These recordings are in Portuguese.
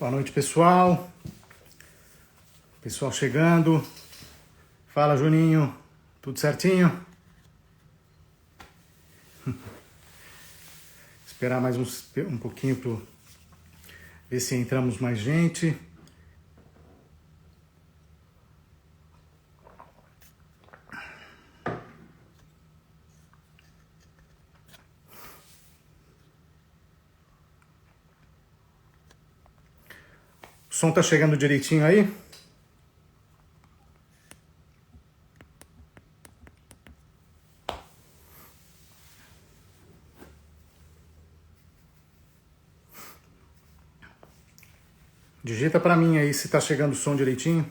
Boa noite, pessoal. Pessoal chegando. Fala, Juninho. Tudo certinho? Esperar mais um pouquinho para ver se entramos mais gente. O som tá chegando direitinho aí? Digita para mim aí se tá chegando o som direitinho.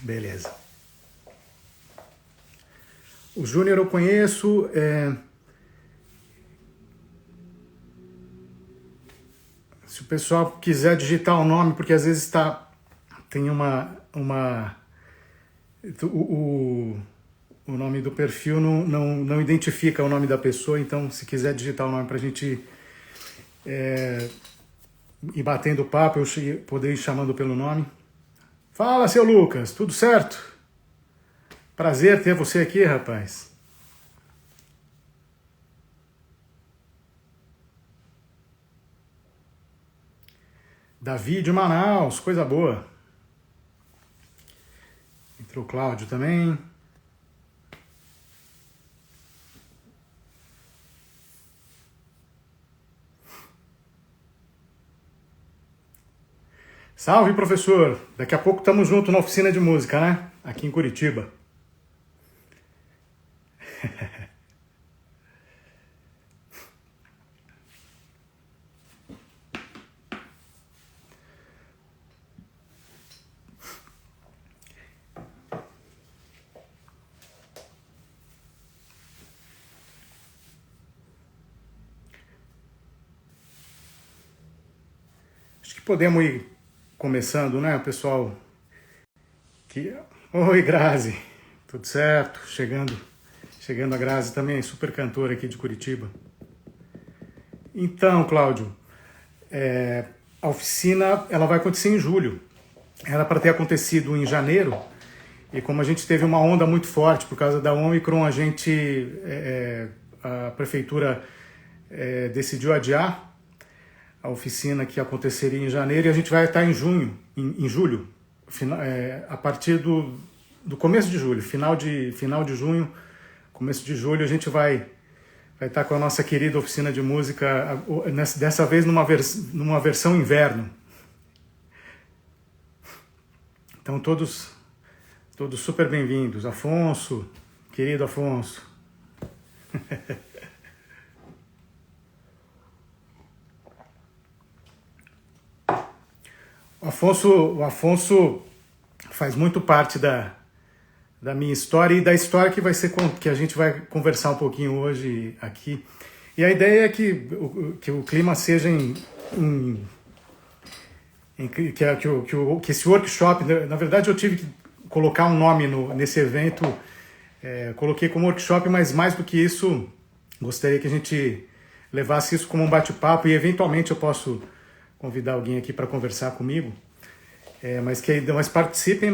Beleza. O Júnior eu conheço. Se o pessoal quiser digitar o nome, porque às vezes tem o nome do perfil não identifica o nome da pessoa, então se quiser digitar o nome para a gente ir batendo papo, eu poder ir chamando pelo nome. Fala, seu Lucas, tudo certo? Prazer ter você aqui, rapaz. Davi de Manaus, coisa boa. Entrou o Cláudio também. Salve, professor! Daqui a pouco estamos juntos na oficina de música, né? Aqui em Curitiba. Acho que podemos ir começando, né, pessoal? Oi, Grazi. Tudo certo? Chegando a Grazi também, super cantora aqui de Curitiba. Então, Cláudio, a oficina ela vai acontecer em julho. Era para ter acontecido em janeiro, e como a gente teve uma onda muito forte por causa da Omicron, a prefeitura decidiu adiar a oficina que aconteceria em janeiro, e a gente vai estar em julho, a partir do começo de julho, final de junho, começo de julho, a gente vai estar com a nossa querida oficina de música, dessa vez numa versão inverno. Então todos super bem-vindos. Afonso, querido Afonso. O Afonso faz muito parte da minha história e da história que a gente vai conversar um pouquinho hoje aqui. E a ideia é que o clima seja que esse workshop, na verdade eu tive que colocar um nome nesse evento, coloquei como workshop, mas mais do que isso, gostaria que a gente levasse isso como um bate-papo e eventualmente eu posso convidar alguém aqui para conversar comigo, mas participem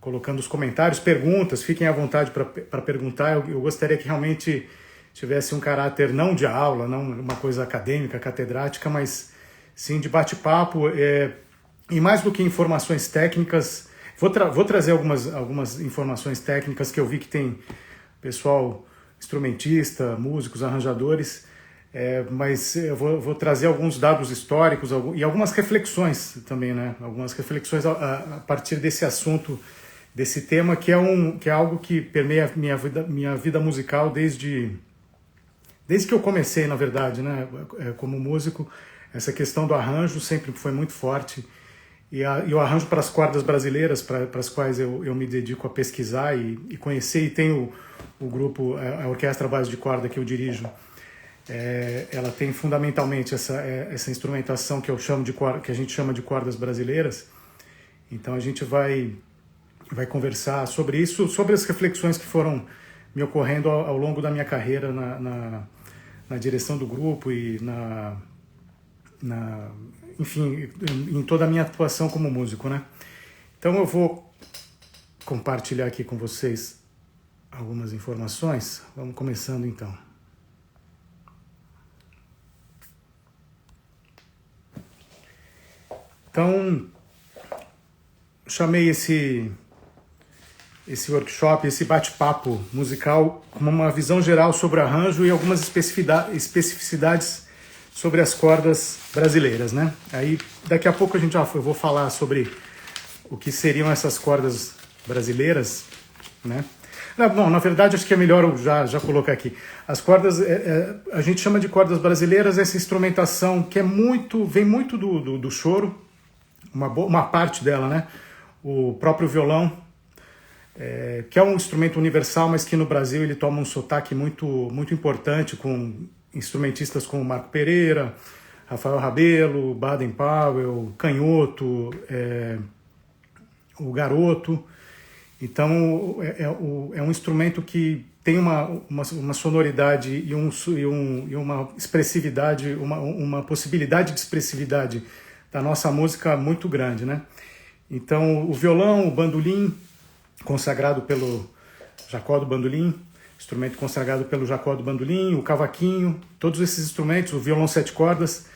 colocando os comentários, perguntas, fiquem à vontade para perguntar. Eu gostaria que realmente tivesse um caráter não de aula, não uma coisa acadêmica, catedrática, mas sim de bate-papo, e mais do que informações técnicas, vou trazer algumas informações técnicas que eu vi que tem pessoal instrumentista, músicos, arranjadores, mas eu vou trazer alguns dados históricos e algumas reflexões também, né? Algumas reflexões a partir desse assunto, desse tema, que é algo que permeia minha vida musical desde que eu comecei, na verdade, né? Como músico, essa questão do arranjo sempre foi muito forte. E o arranjo para as cordas brasileiras, para as quais eu me dedico a pesquisar e conhecer, e tenho o grupo, a Orquestra Base de Corda que eu dirijo, ela tem fundamentalmente essa instrumentação que a gente chama de cordas brasileiras. Então a gente vai conversar sobre isso, sobre as reflexões que foram me ocorrendo ao longo da minha carreira na direção do grupo e enfim, em toda a minha atuação como músico, né? Então eu vou compartilhar aqui com vocês algumas informações. Vamos começando então. Então, chamei esse workshop, esse bate-papo musical como uma visão geral sobre o arranjo e algumas especificidades sobre as cordas brasileiras, né? Aí, daqui a pouco eu vou falar sobre o que seriam essas cordas brasileiras, né? Não, na verdade, acho que é melhor eu já colocar aqui. As cordas, a gente chama de cordas brasileiras essa instrumentação que vem muito do choro, uma parte dela, né? O próprio violão, que é um instrumento universal, mas que no Brasil ele toma um sotaque muito importante, com instrumentistas como Marco Pereira, Rafael Rabelo, Baden Powell, Canhoto, o Garoto. Então é um instrumento que tem uma sonoridade e uma expressividade, uma possibilidade de expressividade da nossa música muito grande, né? Então o violão, o bandolim, consagrado pelo Jacó do Bandolim, instrumento consagrado pelo Jacó do Bandolim, o cavaquinho, todos esses instrumentos, o violão 7 cordas,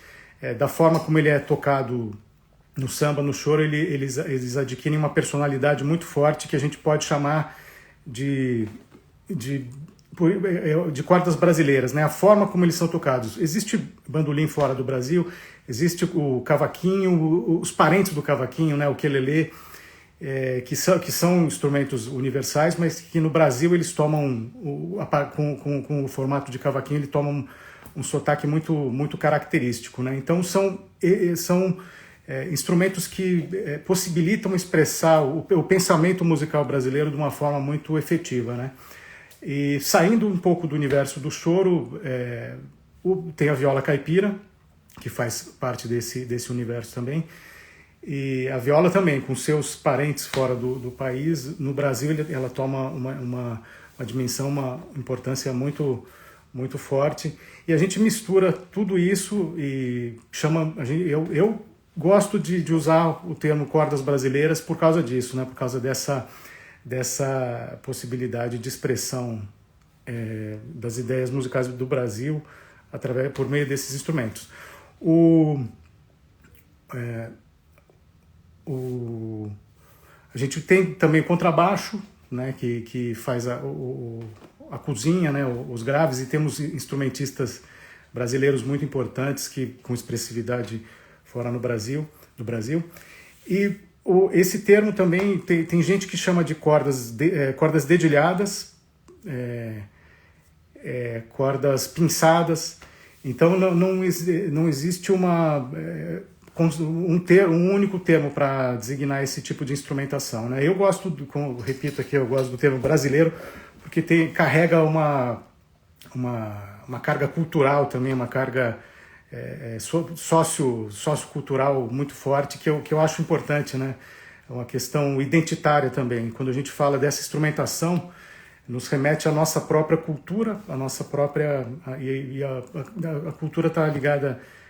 da forma como ele é tocado no samba, no choro, eles adquirem uma personalidade muito forte que a gente pode chamar de cordas brasileiras, né? A forma como eles são tocados. Existe bandolim fora do Brasil, existe o cavaquinho, os parentes do cavaquinho, né? O ukelele, que são instrumentos universais, mas que no Brasil eles tomam, com o formato de cavaquinho, ele tomam um sotaque muito característico, né? Então são instrumentos que possibilitam expressar o pensamento musical brasileiro de uma forma muito efetiva, né? E saindo um pouco do universo do choro, tem a viola caipira, que faz parte desse universo também, e a viola também, com seus parentes fora do país. No Brasil ela toma uma dimensão, uma importância muito forte, e a gente mistura tudo isso e chama... Eu gosto de usar o termo cordas brasileiras por causa disso, né? Por causa dessa possibilidade de expressão das ideias musicais do Brasil por meio desses instrumentos. A gente tem também contrabaixo, né, que faz a cozinha, né, os graves, e temos instrumentistas brasileiros muito importantes com expressividade fora do Brasil. E esse termo também tem gente que chama de cordas dedilhadas, cordas pinçadas. Então não existe um único termo para designar esse tipo de instrumentação, né? Eu gosto, repito aqui, eu gosto do termo brasileiro, porque carrega uma carga cultural também, uma carga sociocultural muito forte, que eu acho importante, né? É uma questão identitária também. Quando a gente fala dessa instrumentação, nos remete à nossa própria cultura, a cultura está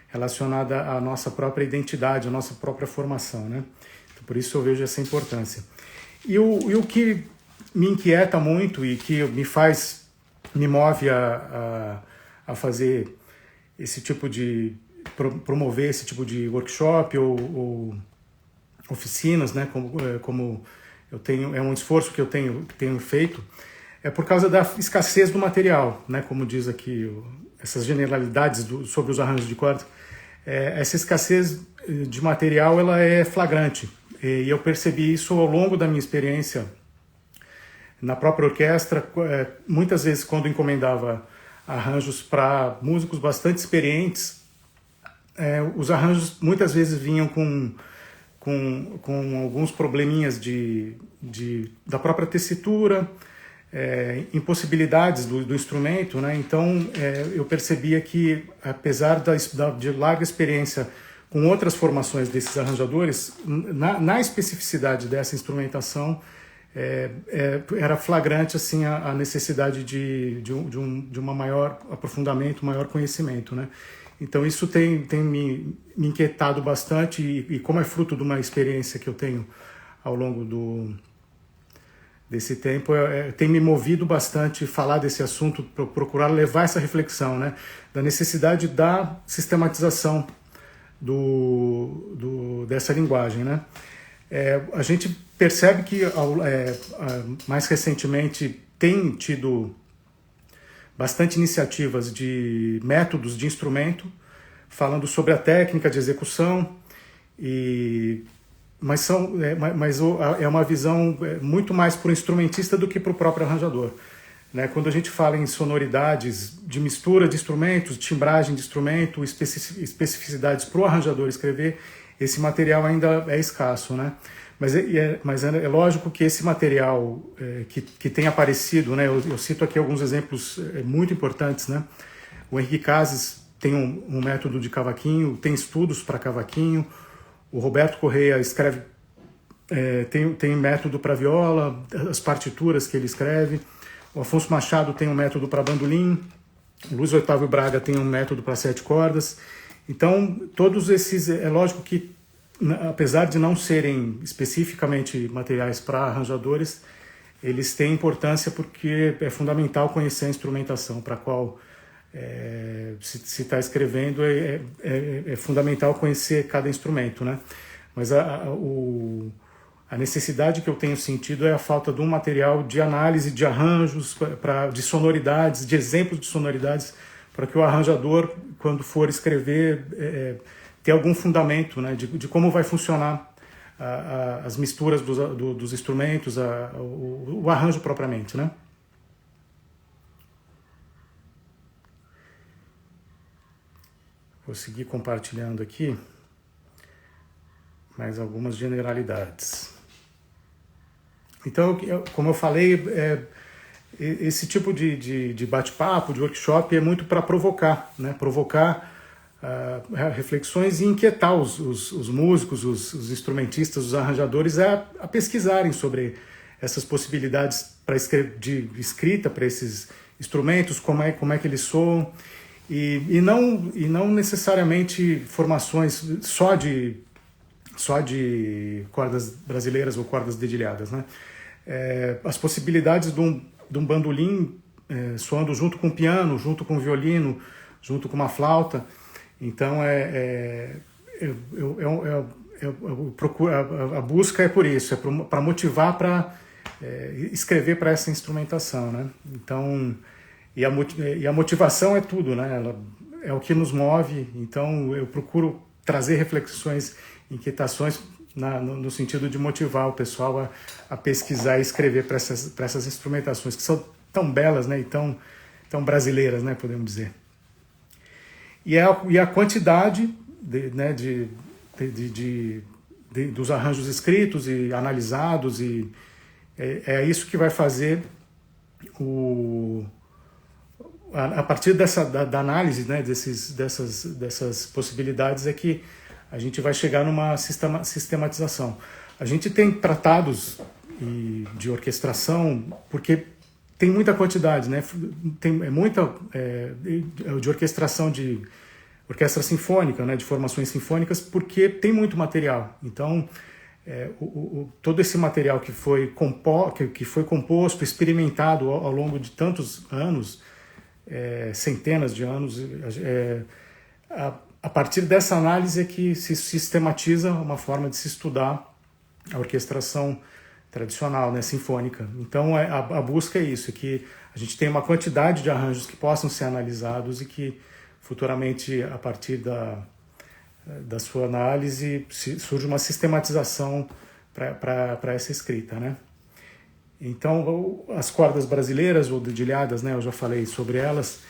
relacionada à nossa própria identidade, à nossa própria formação, né? Então, por isso eu vejo essa importância. E o que me inquieta muito e que me move a fazer esse tipo de... promover esse tipo de workshop ou oficinas, né? Como eu tenho, é um esforço que eu tenho feito, é por causa da escassez do material, né? Como diz aqui, essas generalidades sobre os arranjos de corda. Essa escassez de material, ela é flagrante, e eu percebi isso ao longo da minha experiência na própria orquestra. Muitas vezes, quando encomendava arranjos para músicos bastante experientes, os arranjos muitas vezes vinham com alguns probleminhas da própria tessitura, impossibilidades do instrumento, né? Então eu percebia que, apesar de larga experiência com outras formações desses arranjadores, na especificidade dessa instrumentação, era flagrante assim a necessidade de uma maior aprofundamento, maior conhecimento, né? Então isso tem me inquietado bastante e como é fruto de uma experiência que eu tenho ao longo desse tempo, tem me movido bastante falar desse assunto, procurar levar essa reflexão, né, da necessidade da sistematização dessa linguagem, né? A gente percebe que mais recentemente tem tido bastante iniciativas de métodos de instrumento, falando sobre a técnica de execução, mas é uma visão muito mais para o instrumentista do que para o próprio arranjador, né? Quando a gente fala em sonoridades de mistura de instrumentos, timbragem de instrumento, especificidades para o arranjador escrever, esse material ainda é escasso, né? Mas é lógico que esse material que tem aparecido, né? Eu cito aqui alguns exemplos muito importantes, né? O Henrique Cases tem um método de cavaquinho, tem estudos para cavaquinho. O Roberto Correia escreve, tem método para viola, as partituras que ele escreve. O Afonso Machado tem um método para bandolim. O Luiz Otávio Braga tem um método para 7 cordas. Então, todos esses, é lógico que, apesar de não serem especificamente materiais para arranjadores, eles têm importância porque é fundamental conhecer a instrumentação para a qual se está escrevendo, é fundamental conhecer cada instrumento, né? Mas a necessidade que eu tenho sentido é a falta de um material de análise de arranjos, de sonoridades, de exemplos de sonoridades, para que o arranjador, quando for escrever, ter algum fundamento, né, de como vai funcionar as misturas dos instrumentos, o arranjo propriamente, né? Vou seguir compartilhando aqui mais algumas generalidades. Então, como eu falei, esse tipo de bate-papo, de workshop, é muito para provocar, né? Provocar reflexões e inquietar os músicos, os instrumentistas, os arranjadores a pesquisarem sobre essas possibilidades de escrita para esses instrumentos, como é que eles soam, e não necessariamente formações só de cordas brasileiras ou cordas dedilhadas, né? As possibilidades de um bandolim soando junto com o piano, junto com o violino, junto com uma flauta. Então eu procuro, a busca é por isso, para motivar para escrever para essa instrumentação, né? Então, e a motivação é tudo, né? Ela é o que nos move. Então eu procuro trazer reflexões, inquietações no sentido de motivar o pessoal a pesquisar e escrever para essas instrumentações que são tão belas, né? E tão brasileiras, né? Podemos dizer. E a quantidade dos arranjos escritos e analisados, e é isso que vai fazer a partir da análise, né, dessas possibilidades, é que a gente vai chegar numa sistematização. A gente tem tratados de orquestração, porque tem muita quantidade, né? Tem muita de orquestração de orquestra sinfônica, né? De formações sinfônicas, porque tem muito material. Então, todo esse material que foi composto, experimentado ao longo de tantos anos, centenas de anos, a partir dessa análise é que se sistematiza uma forma de se estudar a orquestração tradicional, né, sinfônica. Então a busca é isso, é que a gente tenha uma quantidade de arranjos que possam ser analisados e que futuramente, a partir da sua análise, surge uma sistematização para essa escrita, né? Então, as cordas brasileiras ou dedilhadas, né, eu já falei sobre elas.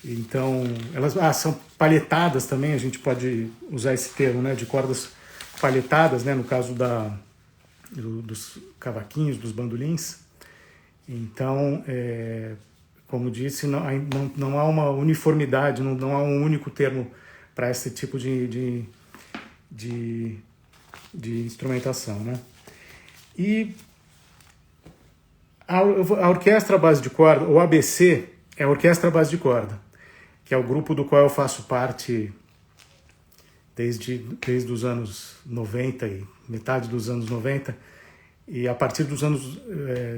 Então, elas são palhetadas também, a gente pode usar esse termo, né, de cordas palhetadas, né, no caso dos cavaquinhos, dos bandolins. Então, como disse, não há uma uniformidade, não há um único termo para esse tipo de instrumentação, né? E A orquestra à base de corda, ou ABC, é a orquestra à base de corda, que é o grupo do qual eu faço parte desde os anos 90 e metade dos anos 90. E a partir dos anos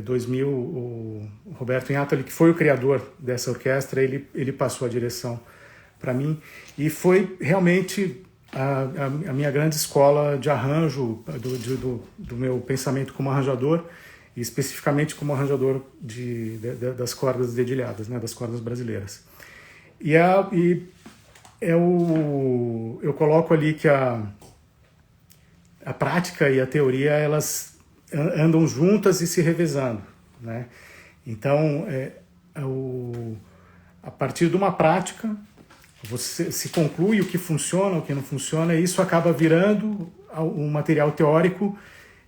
2000, o Roberto Inátali, que foi o criador dessa orquestra, ele passou a direção para mim. E foi realmente a minha grande escola de arranjo, do meu pensamento como arranjador, e especificamente como arranjador das cordas dedilhadas, né, das cordas brasileiras. Eu coloco ali que a prática e a teoria, elas andam juntas e se revezando, né? Então, a partir de uma prática, você se conclui o que funciona, o que não funciona, e isso acaba virando um material teórico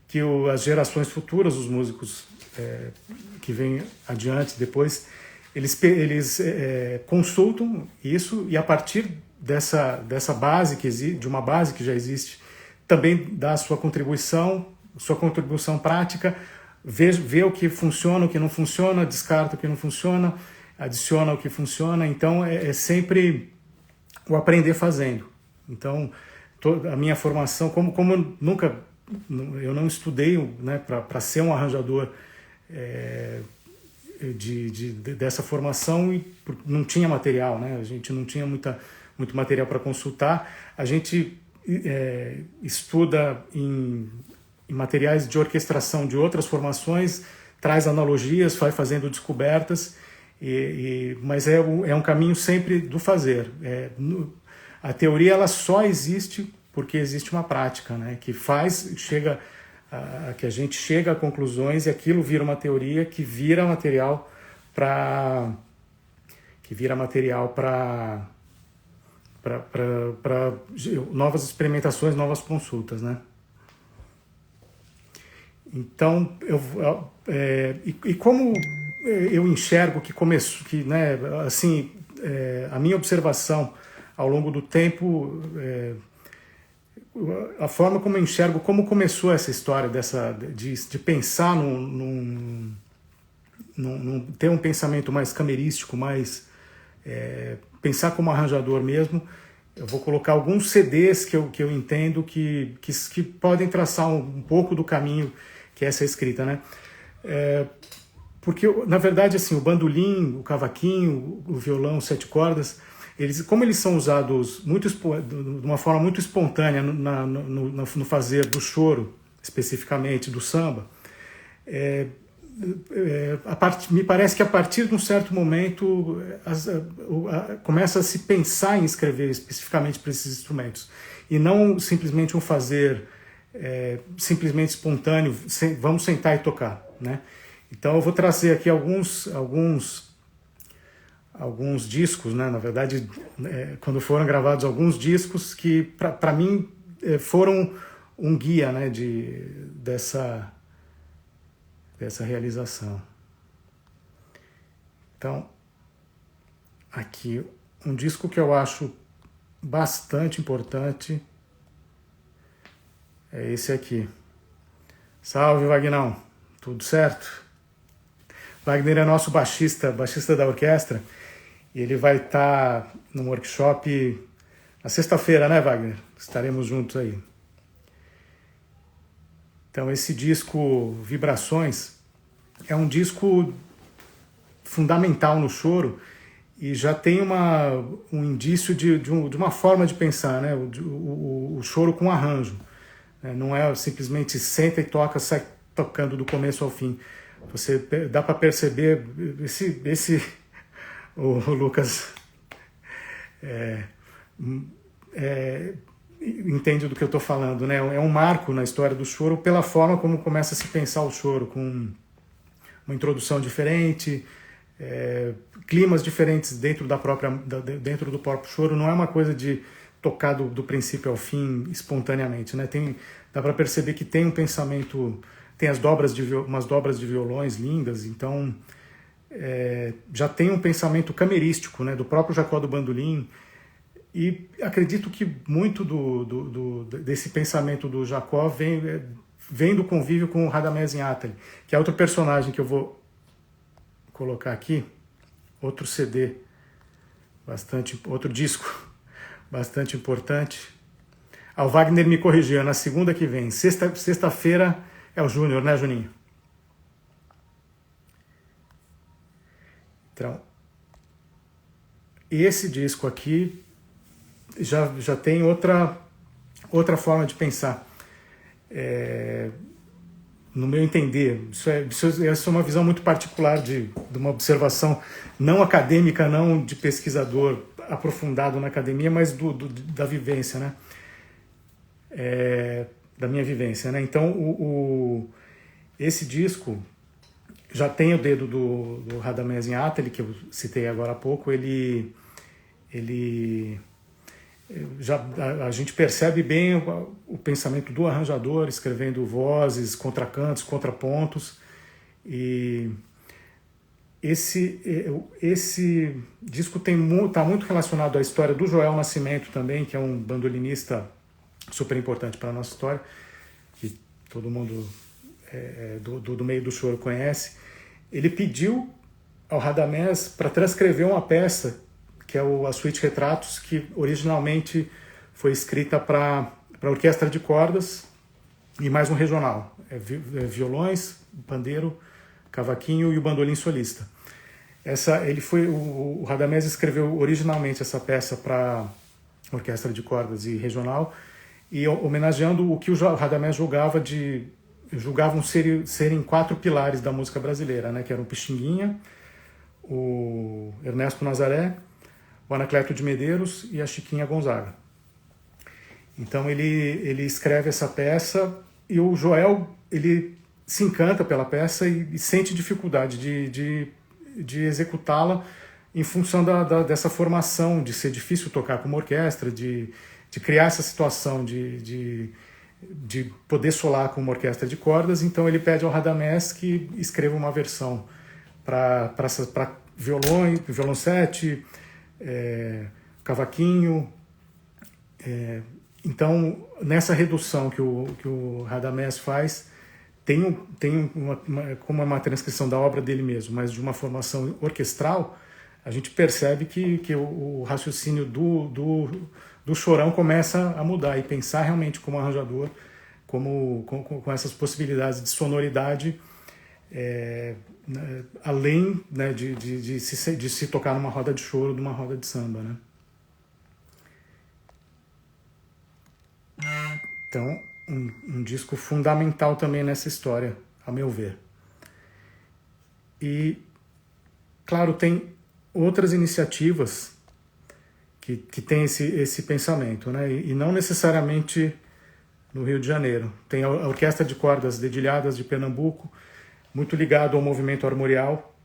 que as gerações futuras, os músicos que vêm adiante depois, eles consultam isso, e a partir dessa base de uma base que já existe, também dá a sua contribuição prática, vê o que funciona, o que não funciona, descarta o que não funciona, adiciona o que funciona. Então é sempre o aprender fazendo. Então a minha formação, como eu não estudei, né, para ser um arranjador dessa formação, e não tinha material, né? A gente não tinha muito material para consultar. A gente estuda em materiais de orquestração de outras formações, traz analogias, vai fazendo descobertas, mas é um caminho sempre do fazer. A teoria, ela só existe porque existe uma prática, né, que que a gente chega a conclusões, e aquilo vira uma teoria que vira material para novas experimentações, novas consultas, né? Então, como eu enxergo né, assim, a minha observação ao longo do tempo, a forma como eu enxergo como começou essa história de pensar ter um pensamento mais camerístico, mais pensar como arranjador mesmo. Eu vou colocar alguns CDs que eu entendo que podem traçar um pouco do caminho que é essa escrita, né? Porque, na verdade, assim, o bandolim, o cavaquinho, o violão, 7 cordas, como eles são usados de uma forma muito espontânea no fazer do choro, especificamente do samba, me parece que a partir de um certo momento começa a se pensar em escrever especificamente para esses instrumentos, e não simplesmente um fazer simplesmente espontâneo, vamos sentar e tocar, né? Então eu vou trazer aqui alguns discos, né? Na verdade, quando foram gravados alguns discos que para mim foram um guia, né, dessa realização. Então, aqui um disco que eu acho bastante importante é esse aqui. Salve, Vagnão, tudo certo? Wagner é nosso baixista da orquestra, e ele vai estar num workshop na sexta-feira, né, Wagner? Estaremos juntos aí. Então, esse disco Vibrações é um disco fundamental no choro, e já tem um indício de uma forma de pensar, né? O choro com arranjo. Não é simplesmente senta e toca, sai tocando do começo ao fim. Dá para perceber o Lucas entende do que eu estou falando, né? É um marco na história do choro pela forma como começa a se pensar o choro, com uma introdução diferente, climas diferentes dentro do próprio choro. Não é uma coisa de tocar do princípio ao fim espontaneamente, né? Dá para perceber que tem um pensamento, tem umas dobras de violões lindas, então já tem um pensamento camerístico, né, do próprio Jacó do Bandolim, e acredito que muito desse pensamento do Jacó vem do convívio com o Radamés Inátali, que é outro personagem que eu vou colocar aqui outro CD, outro disco bastante importante. O Wagner me corrigiu, na segunda que vem. Sexta-feira é o Júnior, né, Juninho? Então, esse disco aqui já tem outra forma de pensar. No meu entender, essa é uma visão muito particular de uma observação não acadêmica, não de pesquisador aprofundado na academia, mas da vivência, né? Da minha vivência, né? Então, esse disco já tem o dedo do Radamés Inátali, que eu citei agora há pouco. A gente percebe bem o pensamento do arranjador, escrevendo vozes, contracantos, contrapontos. E esse disco está muito relacionado à história do Joel Nascimento também, que é um bandolinista super importante para a nossa história, que todo mundo do meio do choro conhece. Ele pediu ao Radamés para transcrever uma peça que é a Suíte Retratos, que originalmente foi escrita para orquestra de cordas e mais um regional, violões, pandeiro, cavaquinho e o bandolim solista. O Radamés escreveu originalmente essa peça para orquestra de cordas e regional, e homenageando o que o Radamés julgavam serem 4 pilares da música brasileira, né, que eram o Pixinguinha, o Ernesto Nazaré, o Anacleto de Medeiros e a Chiquinha Gonzaga. Então ele escreve essa peça e o Joel ele se encanta pela peça e sente dificuldade de executá-la em função dessa formação, de ser difícil tocar com uma orquestra, de criar essa situação de poder solar com uma orquestra de cordas. Então ele pede ao Radamés que escreva uma versão para violão, violoncete, cavaquinho. Então, nessa redução que o Radamés faz, tem como uma transcrição da obra dele mesmo, mas de uma formação orquestral, a gente percebe que o raciocínio do Chorão começa a mudar e pensar realmente como arranjador, com essas possibilidades de sonoridade, além, né, de se tocar numa roda de choro, numa roda de samba, né? Então, um disco fundamental também nessa história, a meu ver. E, claro, tem outras iniciativas que têm esse pensamento, né? E não necessariamente no Rio de Janeiro. Tem a Orquestra de Cordas Dedilhadas de Pernambuco, muito ligado ao movimento armorial,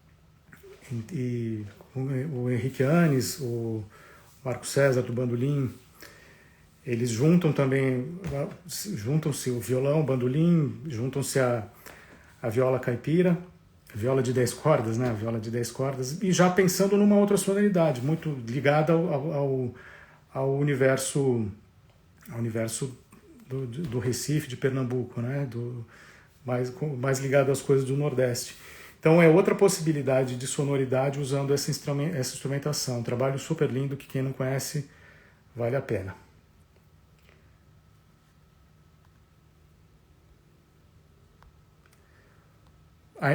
e o Henrique Anes, o Marco César do bandolim, eles juntam-se o violão, o bandolim, juntam-se a viola caipira, a viola de 10 cordas, né? A viola de 10 cordas, e já pensando numa outra sonoridade, muito ligada ao universo do Recife, de Pernambuco, né? Mais ligado às coisas do Nordeste. Então é outra possibilidade de sonoridade usando essa instrumentação. Um trabalho super lindo que quem não conhece vale a pena.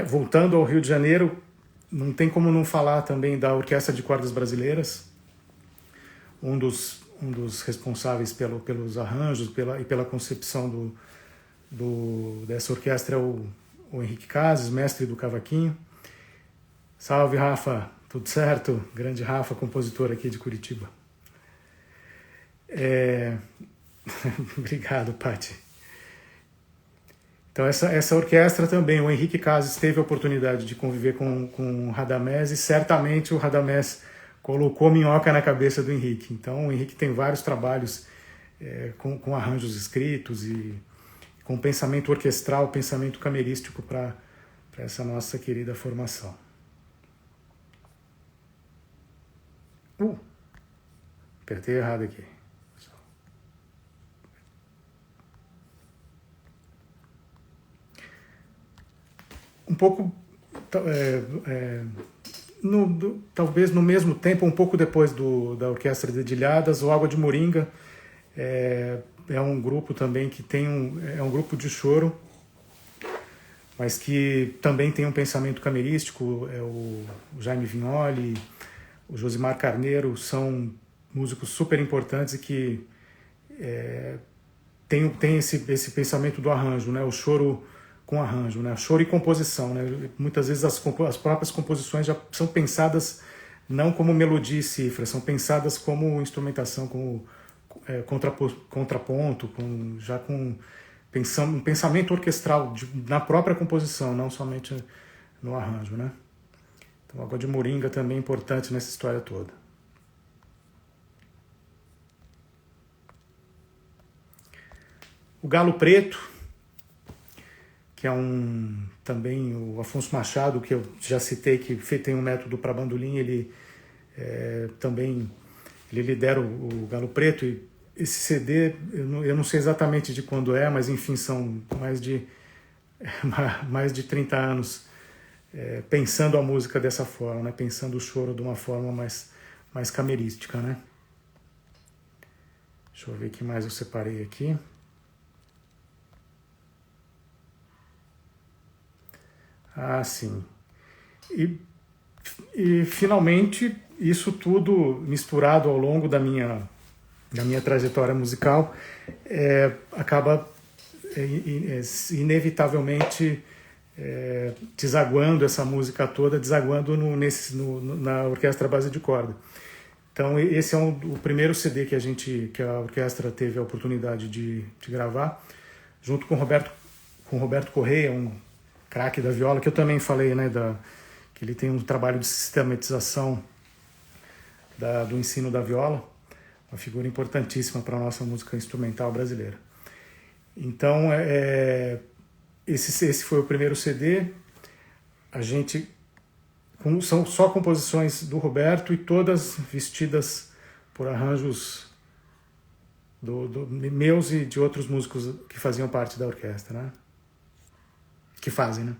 Voltando ao Rio de Janeiro, não tem como não falar também da Orquestra de Cordas Brasileiras, um dos responsáveis pelos arranjos e pela concepção dessa orquestra é o Henrique Cases, mestre do cavaquinho. Salve, Rafa, tudo certo? Grande Rafa, compositor aqui de Curitiba. Obrigado, Pati. Então essa orquestra também, o Henrique Cases teve a oportunidade de conviver com o Radamés e certamente o Radamés colocou minhoca na cabeça do Henrique. Então o Henrique tem vários trabalhos com arranjos escritos e com pensamento orquestral, pensamento camerístico para essa nossa querida formação. Apertei errado aqui. Um pouco talvez no mesmo tempo, um pouco depois da Orquestra Dedilhadas, o Água de Moringa é um grupo também que é um grupo de choro, mas que também tem um pensamento camerístico. O Jaime Vignoli, o Josimar Carneiro são músicos super importantes e que tem esse pensamento do arranjo, né? O choro com arranjo, né? Choro e composição, né? Muitas vezes as próprias composições já são pensadas não como melodia e cifra, são pensadas como instrumentação, como contraponto, com um pensamento orquestral na própria composição, não somente no arranjo, né? Então, Água de Moringa também é importante nessa história toda. O Galo Preto, que é também o Afonso Machado, que eu já citei, que tem um método para bandolim, ele também lidera o Galo Preto. E esse CD, eu não sei exatamente de quando mas enfim, são mais de 30 anos pensando a música dessa forma, né? Pensando o choro de uma forma mais camerística, né? Deixa eu ver o que mais eu separei aqui. Ah, sim. E finalmente, isso tudo misturado ao longo da minha trajetória musical acaba inevitavelmente desaguando essa música toda, desaguando na orquestra base de corda. Então esse é o primeiro CD que a orquestra teve a oportunidade de gravar, junto com o Roberto Correia, um craque da viola, que eu também falei, né, que ele tem um trabalho de sistematização do ensino da viola, uma figura importantíssima para a nossa música instrumental brasileira. Então, esse foi o primeiro CD. São só composições do Roberto e todas vestidas por arranjos meus e de outros músicos que faziam parte da orquestra, né? Que fazem, né?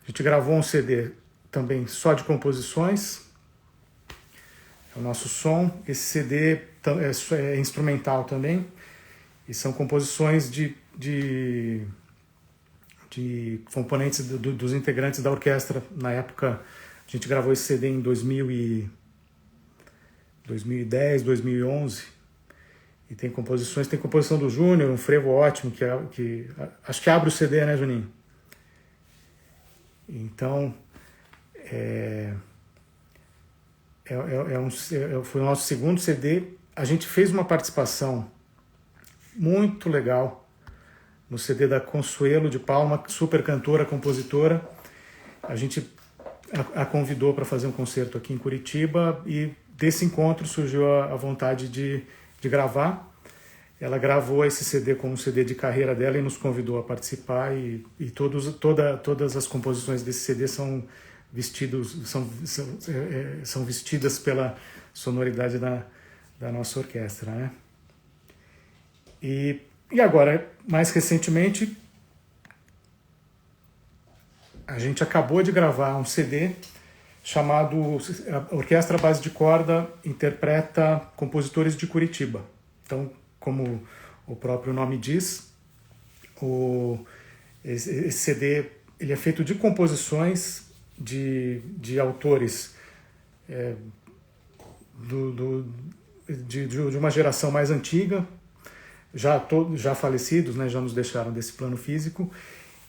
A gente gravou um CD também só de composições. É o nosso som. Esse CD é instrumental também. E são composições de componentes dos integrantes da orquestra. Na época, a gente gravou esse CD em 2010, 2011. E tem composição do Júnior, um frevo ótimo, que acho que abre o CD, né, Juninho? Então, foi o nosso segundo CD. A gente fez uma participação muito legal no CD da Consuelo de Palma, super cantora, compositora. A gente a convidou para fazer um concerto aqui em Curitiba e desse encontro surgiu a vontade de gravar. Ela gravou esse CD como um CD de carreira dela e nos convidou a participar, e todas as composições desse CD são vestidas pela sonoridade da nossa orquestra, né? E agora, mais recentemente, a gente acabou de gravar um CD chamado a Orquestra Base de Corda Interpreta Compositores de Curitiba. Então, como o próprio nome diz, esse CD ele é feito de composições de autores de uma geração mais antiga, já falecidos, né, já nos deixaram desse plano físico,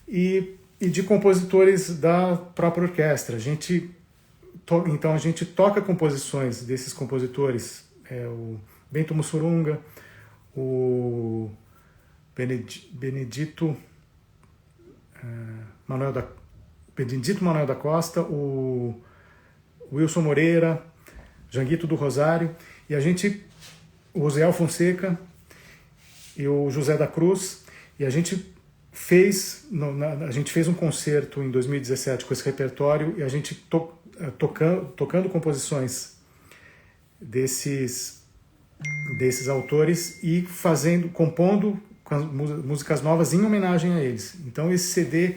e de compositores da própria orquestra. Então a gente toca composições desses compositores, o Bento Mussurunga, o Benedito Manuel da Costa, o Wilson Moreira, Janguito do Rosário, e o Zé Fonseca e o José da Cruz, e a gente fez um concerto em 2017 com esse repertório, e a gente tocando composições desses autores e compondo músicas novas em homenagem a eles. Então esse CD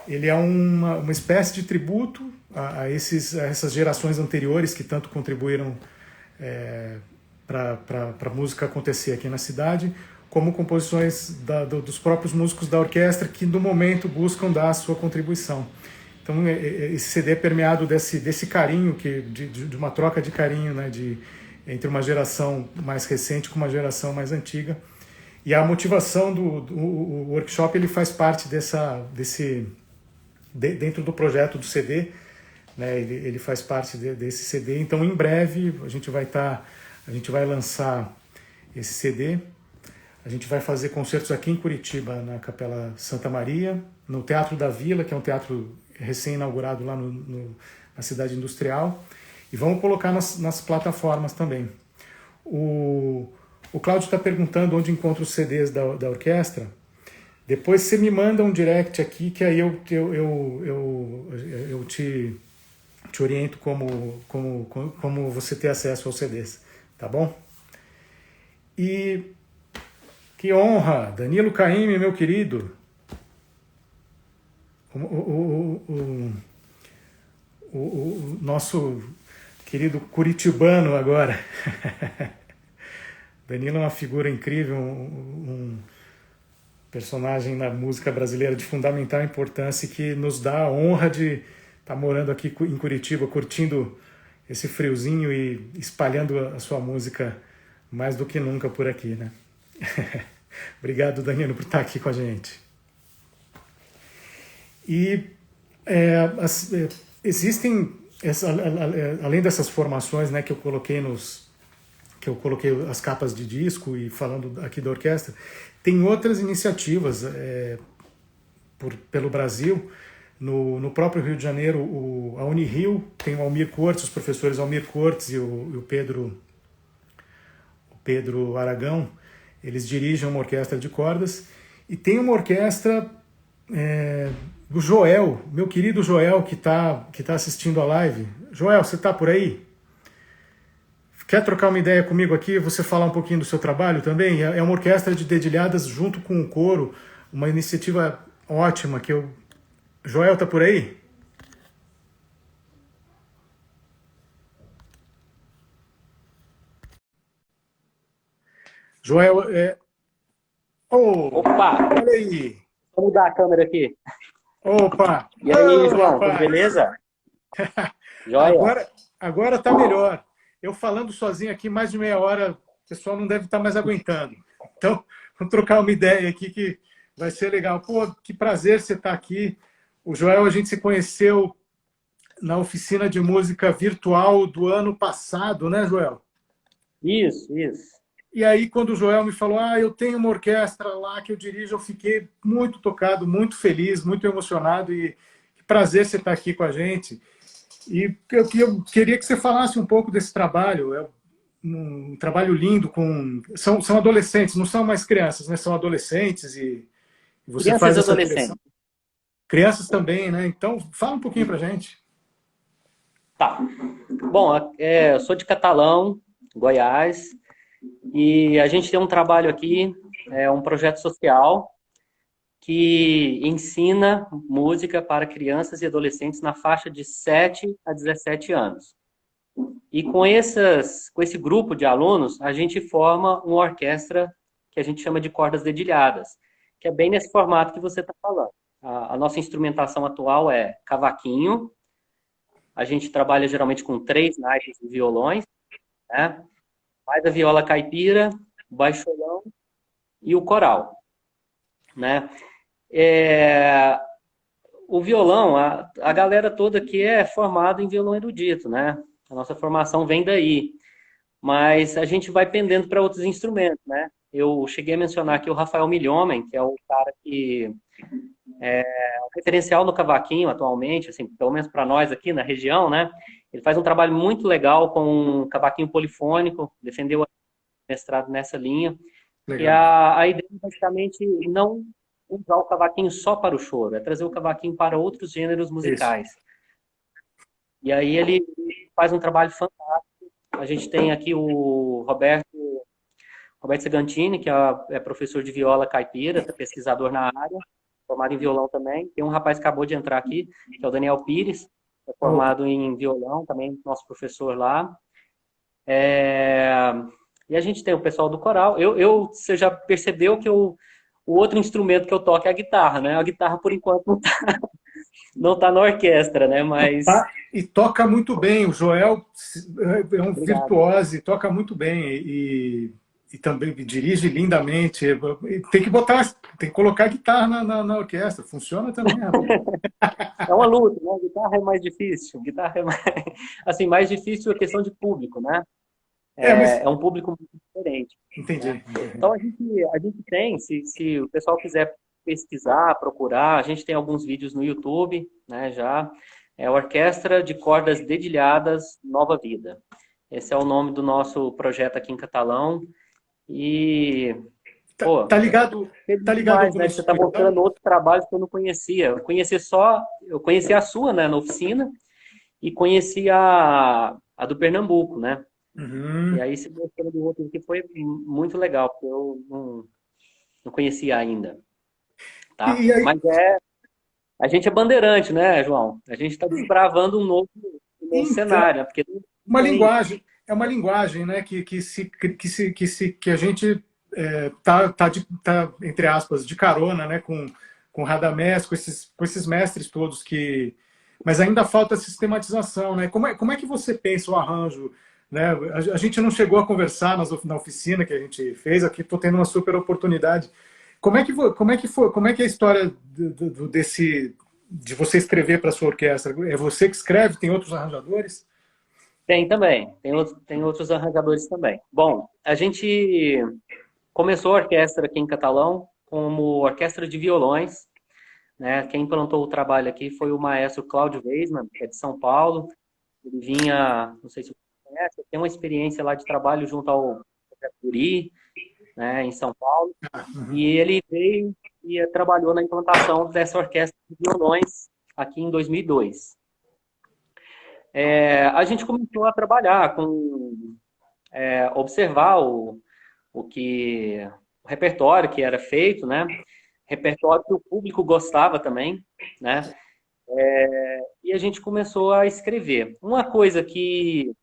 Ele é uma espécie de tributo a essas gerações anteriores que tanto contribuíram para a música acontecer aqui na cidade, como composições dos próprios músicos da orquestra que no momento buscam dar a sua contribuição. Então esse CD é permeado desse carinho, de uma troca de carinho, né, entre uma geração mais recente com uma geração mais antiga. E a motivação do workshop ele faz parte dentro do projeto do CD, né, ele faz parte desse CD. Então em breve a gente vai lançar esse CD. A gente vai fazer concertos aqui em Curitiba, na Capela Santa Maria, no Teatro da Vila, que é um teatro recém-inaugurado lá na cidade industrial, e vamos colocar nas plataformas também. O Cláudio está perguntando onde encontra os CDs da orquestra. Depois você me manda um direct aqui, que aí eu te oriento como você ter acesso aos CDs, tá bom? E que honra, Danilo Caymmi, meu querido. O nosso querido curitibano agora. Danilo é uma figura incrível, um personagem na música brasileira de fundamental importância e que nos dá a honra de estar morando aqui em Curitiba, curtindo esse friozinho e espalhando a sua música mais do que nunca por aqui, né? Obrigado, Danilo, por estar aqui com a gente. E existem, além dessas formações, né, que eu coloquei as capas de disco e falando aqui da orquestra, tem outras iniciativas pelo Brasil. No próprio Rio de Janeiro, a Unirio tem o Almir Cortes, os professores Almir Cortes e o Pedro Aragão. Eles dirigem uma orquestra de cordas e tem uma orquestra do Joel, meu querido Joel, que tá assistindo a live. Joel, você está por aí? Quer trocar uma ideia comigo aqui? Você falar um pouquinho do seu trabalho também? É uma orquestra de dedilhadas junto com o coro, uma iniciativa ótima que eu... Joel, tá por aí? Joel, Opa! olha aí! Vou mudar a câmera aqui. Opa! E aí, João, tudo Rapaz! beleza? Joia? Agora tá melhor. Eu falando sozinho aqui mais de meia hora, o pessoal não deve estar mais aguentando. Então, vamos trocar uma ideia aqui que vai ser legal. Pô, que prazer você estar aqui. O Joel, a gente se conheceu na oficina de música virtual do ano passado, né, Joel? Isso. E aí, quando o Joel me falou, eu tenho uma orquestra lá que eu dirijo, eu fiquei muito tocado, muito feliz, muito emocionado e que prazer você estar aqui com a gente. E eu queria que você falasse um pouco desse trabalho. É um trabalho lindo são adolescentes, não são mais crianças, né? São adolescentes e você Crianças faz e essa direção. adolescentes. Crianças também, né? Então, fala um pouquinho pra gente. Tá. Bom, eu sou de Catalão, Goiás, e a gente tem um trabalho aqui, um projeto social que ensina música para crianças e adolescentes na faixa de 7 a 17 anos. E com esse grupo de alunos, a gente forma uma orquestra que a gente chama de cordas dedilhadas, que é bem nesse formato que você está falando. A nossa instrumentação atual é cavaquinho, a gente trabalha geralmente com 3 naipes de violões, né? Mais a viola caipira, o baixolão e o coral, né? O violão, a galera toda aqui é formada em violão erudito, né? A nossa formação vem daí. Mas a gente vai pendendo para outros instrumentos, né? Eu cheguei a mencionar aqui o Rafael Milhomem, que é o cara que é o referencial no cavaquinho atualmente, assim, pelo menos para nós aqui na região, né? Ele faz um trabalho muito legal com um cavaquinho polifônico, defendeu o mestrado nessa linha. E Legal. a ideia é basicamente não usar o cavaquinho só para o choro, é trazer o cavaquinho para outros gêneros Isso. musicais. E aí ele faz um trabalho fantástico. A gente tem aqui o Roberto Segantini, que é professor de viola caipira, pesquisador na área. formado em violão também. Tem um rapaz que acabou de entrar aqui, que é o Daniel Pires, é formado em violão, também nosso professor lá. E a gente tem o pessoal do coral. Você já percebeu que o outro instrumento que eu toco é a guitarra, né? A guitarra, por enquanto, não tá na orquestra, né? Mas... E toca muito bem. O Joel é um Obrigado. virtuoso e toca muito bem. E também dirige lindamente. Tem que tem que colocar a guitarra na orquestra. Funciona também, rapaz. É uma luta, né? A guitarra é mais difícil. A guitarra é mais, assim, mais difícil a questão de público, né? Mas... É um público muito diferente. Entendi. Né? Então, a gente tem, se o pessoal quiser pesquisar, procurar, a gente tem alguns vídeos no YouTube, né, já. É Orquestra de Cordas Dedilhadas Nova Vida. Esse é o nome do nosso projeto aqui em Catalão. E... Tá ligado demais, né? Você está mostrando outros trabalhos que eu não conhecia. Eu conheci a sua, né, na oficina, e conheci a do Pernambuco, né? Uhum. E aí, se mostrando do outro aqui, foi muito legal, porque eu não conhecia ainda. Tá? Aí... Mas a gente é bandeirante, né, João? A gente está desbravando um novo cenário, né? Porque é uma linguagem, né, que a gente tá, entre aspas, de carona, né, com Radamés, com esses mestres todos mas ainda falta sistematização, né? Como é que você pensa o arranjo, né? A gente não chegou a conversar na oficina que a gente fez aqui, estou tendo uma super oportunidade. Como é que é a história de você escrever para sua orquestra? É você que escreve? Tem outros arranjadores? Tem também, tem outros arranjadores também. Bom, a gente começou a orquestra aqui em Catalão como orquestra de violões, né? Quem implantou o trabalho aqui foi o maestro Cláudio Weisman, que é de São Paulo. Ele vinha, não sei se você conhece, tem uma experiência lá de trabalho junto ao Guri, né, em São Paulo. E ele veio e trabalhou na implantação dessa orquestra de violões aqui em 2002. A gente começou a trabalhar observar o repertório que era feito, né? Repertório que o público gostava também, né? E a gente começou a escrever. Uma coisa que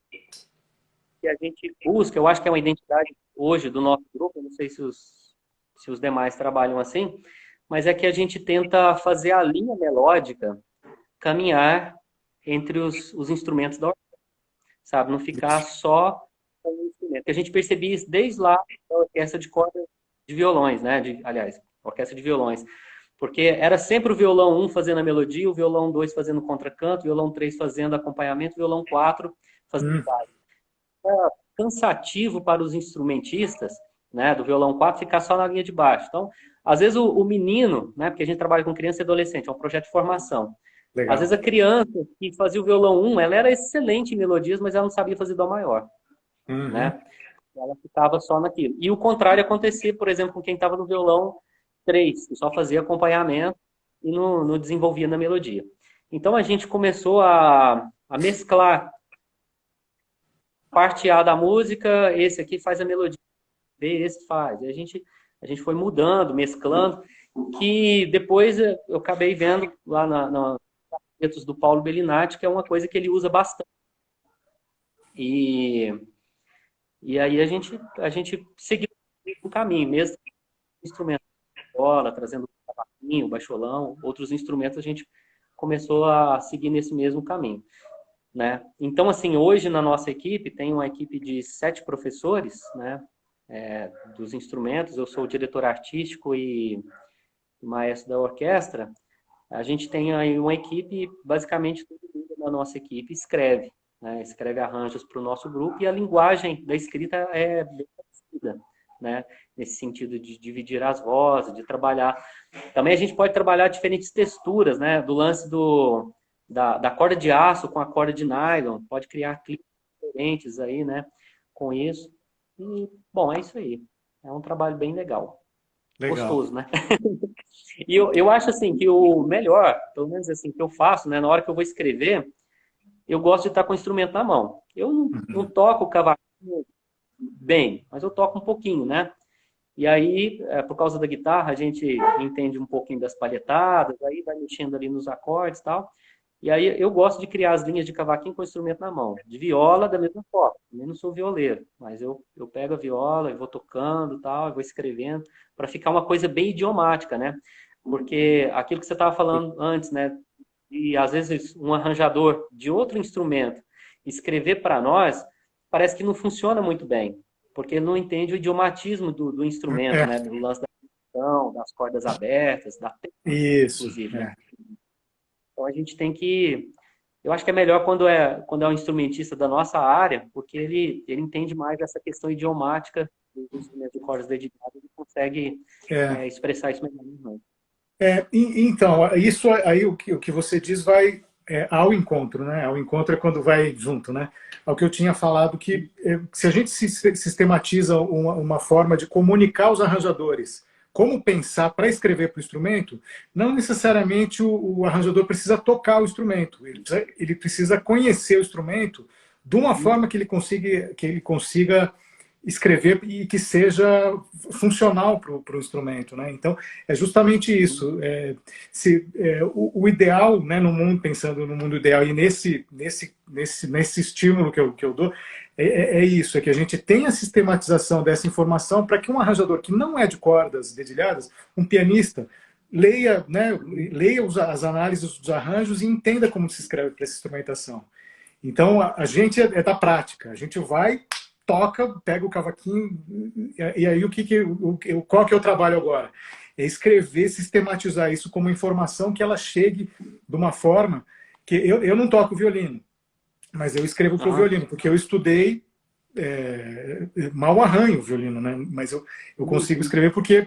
a gente busca, eu acho que é uma identidade hoje do nosso grupo, eu não sei se os demais trabalham assim, mas é que a gente tenta fazer a linha melódica caminhar entre os instrumentos da orquestra, sabe? Não ficar só com o instrumento. A gente percebia isso desde lá da orquestra de cordas de violões, né? Aliás, orquestra de violões. Porque era sempre o violão 1 fazendo a melodia, o violão 2 fazendo o contracanto, o violão 3 fazendo acompanhamento, o violão 4 fazendo base. Era cansativo para os instrumentistas, né, do violão 4 ficar só na linha de baixo. Então, às vezes o menino, né, porque a gente trabalha com criança e adolescente, é um projeto de formação. Legal. Às vezes a criança que fazia o violão 1, ela era excelente em melodias, mas ela não sabia fazer dó maior, né? Ela ficava só naquilo. E o contrário acontecia, por exemplo, com quem estava no violão 3, que só fazia acompanhamento e não desenvolvia na melodia. Então a gente começou a mesclar parte A da música, esse aqui faz a melodia, B, esse faz. E a gente foi mudando, mesclando, que depois eu acabei vendo lá na do Paulo Bellinati, que é uma coisa que ele usa bastante. E aí a gente seguiu o caminho, mesmo instrumento de bola, trazendo o cavaquinho, o baixolão, outros instrumentos, a gente começou a seguir nesse mesmo caminho, né? Então, assim, hoje na nossa equipe, tem uma equipe de 7 professores, né, dos instrumentos, eu sou o diretor artístico e maestro da orquestra. A gente tem aí uma equipe, basicamente todo mundo na nossa equipe escreve, né? Escreve arranjos para o nosso grupo e a linguagem da escrita é bem parecida, né? Nesse sentido de dividir as vozes, de trabalhar. Também a gente pode trabalhar diferentes texturas, né? Do lance da corda de aço com a corda de nylon, pode criar clipes diferentes aí, né? Com isso. E, bom, é isso aí. É um trabalho bem legal. Gostoso, né? E eu acho assim que o melhor, pelo menos assim, que eu faço, né, na hora que eu vou escrever, eu gosto de estar com o instrumento na mão. Eu não toco o cavaquinho bem, mas eu toco um pouquinho, né? E aí, por causa da guitarra, a gente entende um pouquinho das palhetadas, aí vai mexendo ali nos acordes e tal. E aí eu gosto de criar as linhas de cavaquinho com o instrumento na mão. De viola, da mesma forma. Eu não sou violeiro, mas eu pego a viola e vou tocando e tal, eu vou escrevendo, para ficar uma coisa bem idiomática, né? Porque aquilo que você estava falando antes, né? E às vezes um arranjador de outro instrumento escrever para nós, parece que não funciona muito bem, porque não entende o idiomatismo do instrumento, É, né? Do lance da percussão, das cordas abertas, da técnica, isso. inclusive, né? É. Então a gente tem que. Eu acho que é melhor quando é um instrumentista da nossa área, porque ele entende mais essa questão idiomática dos instrumentos de cordas dedicadas e consegue É. expressar isso melhor. Então, isso aí o que você diz vai ao encontro, né? Ao encontro é quando vai junto, né? Ao que eu tinha falado que se a gente sistematiza uma forma de comunicar aos arranjadores como pensar para escrever para o instrumento, não necessariamente o arranjador precisa tocar o instrumento, ele precisa conhecer o instrumento de uma forma que ele consiga escrever e que seja funcional para o instrumento, né? Então é justamente isso. O ideal, né, no mundo, pensando no mundo ideal e nesse estímulo que eu dou, é isso, é que a gente tenha a sistematização dessa informação para que um arranjador que não é de cordas dedilhadas, um pianista, leia, né, leia as análises dos arranjos e entenda como se escreve para essa instrumentação. Então a gente é da prática, a gente vai, toca, pega o cavaquinho, e aí qual que é o trabalho agora? É escrever, sistematizar isso como informação que ela chegue de uma forma que eu não toco violino, mas eu escrevo para o Aham. violino, porque eu estudei, mal arranho o violino, né? Mas eu consigo escrever porque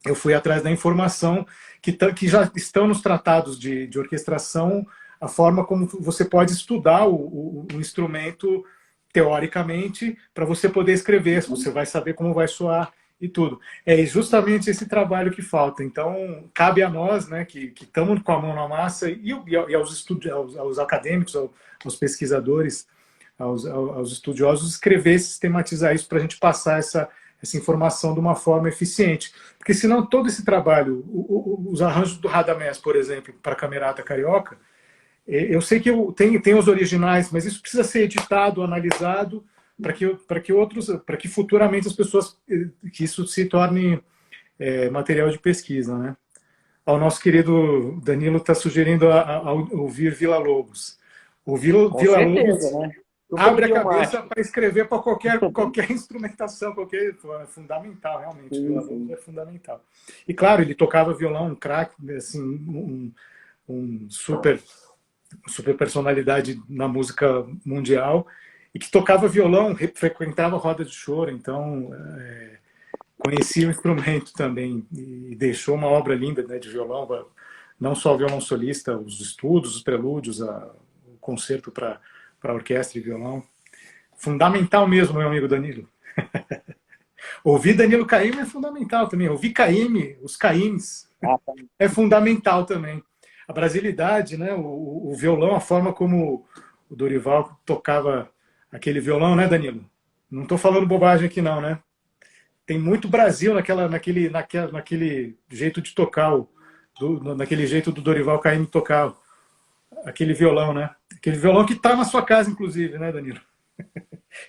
eu fui atrás da informação que já estão nos tratados de orquestração, a forma como você pode estudar o instrumento teoricamente para você poder escrever, você vai saber como vai soar e tudo. É justamente esse trabalho que falta. Então, cabe a nós, né, que estamos com a mão na massa, e aos acadêmicos, aos pesquisadores, aos estudiosos, escrever, sistematizar isso para a gente passar essa informação de uma forma eficiente. Porque senão todo esse trabalho, os arranjos do Radamés, por exemplo, para a Camerata Carioca, eu sei que tem os originais, mas isso precisa ser editado, analisado, para que futuramente as pessoas, que isso se torne material de pesquisa, né? O nosso querido Danilo está sugerindo a ouvir Vila Lobos. O Com Vila certeza, Lobos né? Super abre a cabeça idiomático. para escrever para qualquer instrumentação, é fundamental, realmente. Sim, Vila Lobos sim. é fundamental. E claro, ele tocava violão, um craque, assim, um super personalidade na música mundial, e que tocava violão, frequentava roda de choro, então conhecia o instrumento também, e deixou uma obra linda, né, de violão, não só o violão solista, os estudos, os prelúdios, o concerto para orquestra e violão. Fundamental mesmo, meu amigo Danilo. Ouvir Danilo Caymmi é fundamental também. Ouvir Caymmi, os Caymmis, Ah, tá. é fundamental também. A brasilidade, né? O violão, a forma como o Dorival tocava aquele violão, né, Danilo? Não estou falando bobagem aqui, não, né? Tem muito Brasil naquele jeito de tocar, naquele jeito do Dorival Caymmi tocar aquele violão, né? Aquele violão que está na sua casa, inclusive, né, Danilo?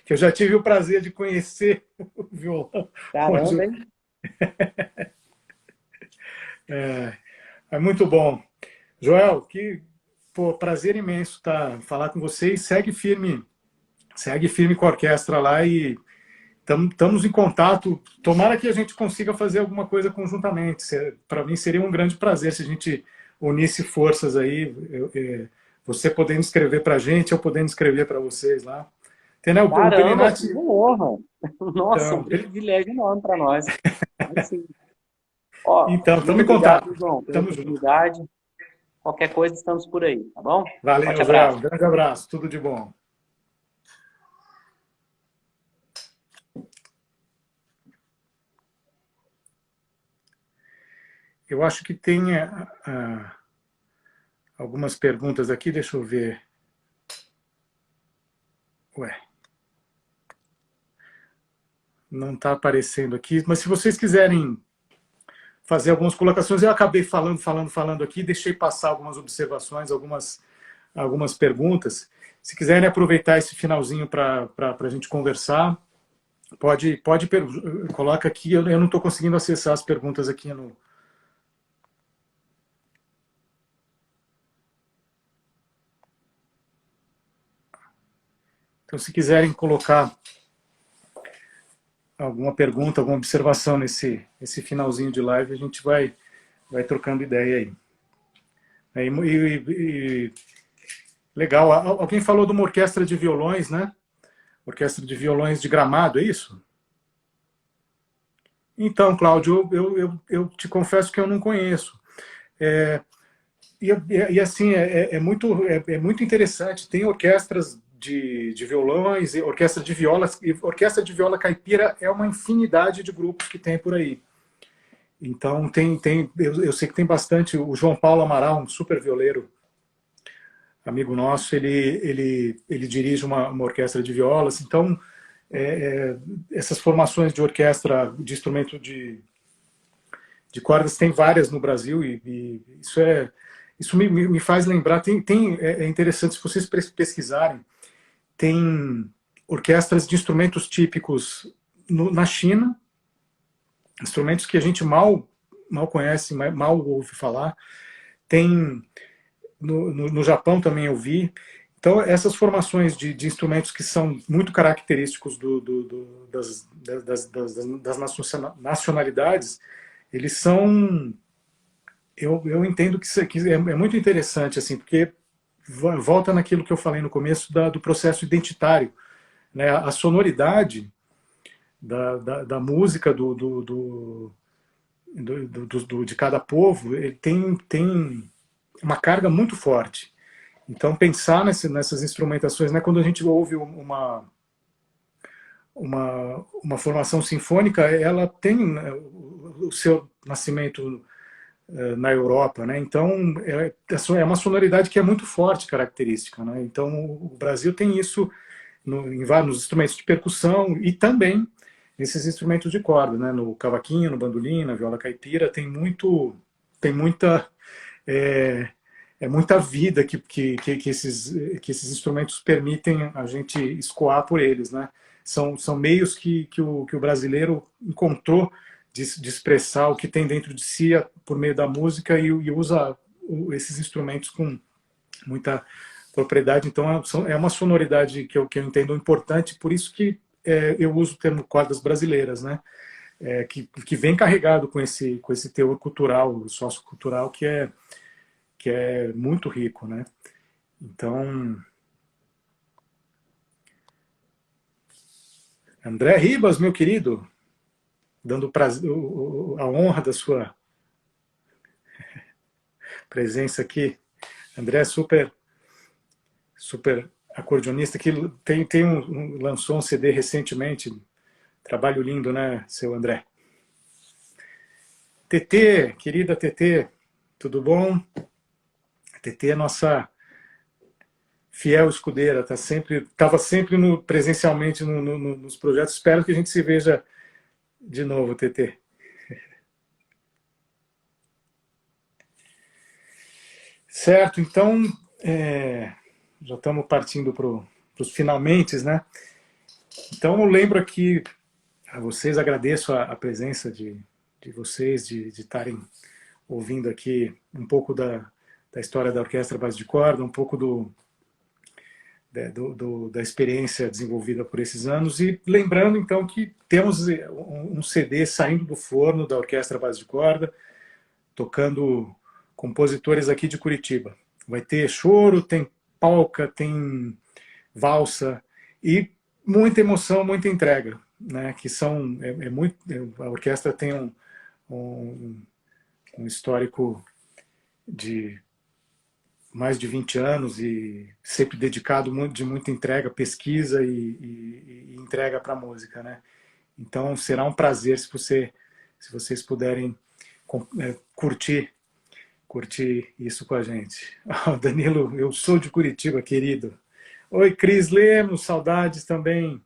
Que eu já tive o prazer de conhecer o violão. Caramba, Onde, hein? é, é muito bom. Joel, que prazer imenso falar com você, e segue firme com a orquestra lá, e estamos em contato. Tomara que a gente consiga fazer alguma coisa conjuntamente. Para mim seria um grande prazer se a gente unisse forças aí, você podendo escrever para a gente, eu podendo escrever para vocês lá. Entendeu? O Caramba, que Pelinati, honra. Nossa, um então, privilégio enorme para nós. Aí sim. Ó, estamos muito em contato. obrigado, João, pela Estamos juntos. oportunidade. Qualquer coisa, estamos por aí, tá bom? Forte Valeu, Joel. abraço. Um grande abraço. Tudo de bom. Eu acho que tem algumas perguntas aqui, deixa eu ver. Ué. não está aparecendo aqui, mas se vocês quiserem fazer algumas colocações, eu acabei falando aqui, deixei passar algumas observações, algumas perguntas. Se quiserem aproveitar esse finalzinho para a gente conversar, coloca aqui, eu não estou conseguindo acessar as perguntas aqui no... Então, se quiserem colocar alguma pergunta, alguma observação esse finalzinho de live, a gente vai trocando ideia aí. Legal, alguém falou de uma orquestra de violões, né? Orquestra de violões de Gramado, é isso? Então, Cláudio, eu te confesso que eu não conheço. Assim, é muito interessante. Tem orquestras de violões, orquestra de violas, e orquestra de viola caipira é uma infinidade de grupos que tem por aí. Então, eu sei que tem bastante. O João Paulo Amaral, um super violeiro, amigo nosso, ele dirige uma orquestra de violas. Então, essas formações de orquestra, de instrumento de cordas, tem várias no Brasil, e isso me faz lembrar. É interessante, se vocês pesquisarem, tem orquestras de instrumentos típicos na China, instrumentos que a gente mal conhece, mal ouve falar. Tem no Japão também eu vi. Então, essas formações de instrumentos que são muito característicos das nacionalidades, eles são... Eu entendo que é muito interessante, assim, porque volta naquilo que eu falei no começo do processo identitário, né? A sonoridade da música de cada povo, ele tem uma carga muito forte. Então, pensar nessas instrumentações, né? Quando a gente ouve uma formação sinfônica, ela tem o seu nascimento na Europa, né? Então é uma sonoridade que é muito forte, característica, né? Então o Brasil tem isso em vários instrumentos de percussão e também nesses instrumentos de corda, né? No cavaquinho, no bandolim, na viola caipira, tem muita muita vida que esses instrumentos permitem a gente escoar por eles, né? São meios que o brasileiro encontrou de expressar o que tem dentro de si por meio da música e usa esses instrumentos com muita propriedade. Então é uma sonoridade que eu entendo importante, por isso que eu uso o termo cordas brasileiras, né? Que vem carregado com esse teor cultural, sociocultural, que é muito rico, né? Então, André Ribas, meu querido, dando a honra da sua presença aqui. André é super acordeonista, que lançou um CD recentemente. Trabalho lindo, né, seu André? TT, querida TT, tudo bom? TT é nossa fiel escudeira, estava sempre presencialmente nos projetos. Espero que a gente se veja de novo, TT. Certo, então já estamos partindo para os finalmente, né? Então eu lembro aqui a vocês, agradeço a presença de vocês, de estarem ouvindo aqui um pouco da história da Orquestra Base de Corda, um pouco da experiência desenvolvida por esses anos, e lembrando então que temos um CD saindo do forno da Orquestra Base de Corda, tocando compositores aqui de Curitiba. Vai ter choro, tem polca, tem valsa e muita emoção, muita entrega, né? Que são a orquestra tem um histórico de mais de 20 anos e sempre dedicado de muita entrega, pesquisa e entrega para a música, né? Então será um prazer se vocês puderem curtir isso com a gente. Oh, Danilo, eu sou de Curitiba, querido. Oi, Cris Lemos, saudades também.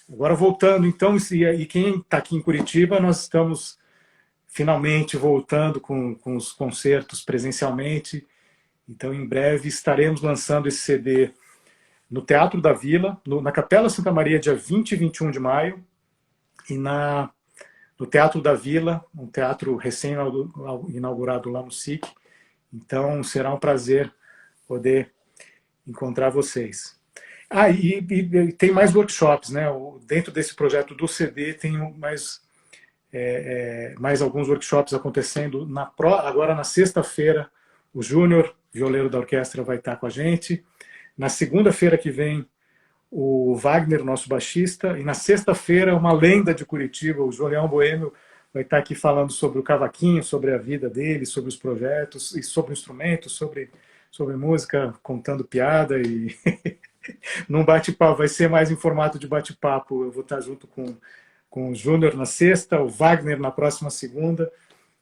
Agora voltando, então, e quem está aqui em Curitiba, nós estamos finalmente voltando com os concertos presencialmente. Então, em breve, estaremos lançando esse CD no Teatro da Vila, na Capela Santa Maria, dia 20 e 21 de maio, e no Teatro da Vila, um teatro recém-inaugurado lá no SIC. Então, será um prazer poder encontrar vocês. E tem mais workshops, né? Dentro desse projeto do CD tem mais alguns workshops acontecendo. Agora, na sexta-feira, o Júnior, violeiro da orquestra, vai estar com a gente. Na segunda-feira que vem, o Wagner, nosso baixista. E na sexta-feira, uma lenda de Curitiba, o Julião Boêmio, vai estar aqui falando sobre o cavaquinho, sobre a vida dele, sobre os projetos, e sobre instrumentos, sobre música, contando piada. E num bate-papo, vai ser mais em formato de bate-papo. Eu vou estar junto com o Júnior na sexta, o Wagner na próxima segunda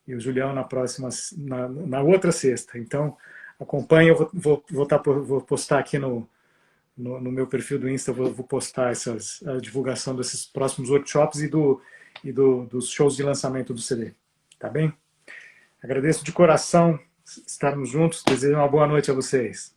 e o Julião na outra sexta. Então, acompanhe, eu vou postar aqui no meu perfil do Insta, vou postar a divulgação desses próximos workshops dos shows de lançamento do CD. Tá bem? Agradeço de coração estarmos juntos, desejo uma boa noite a vocês.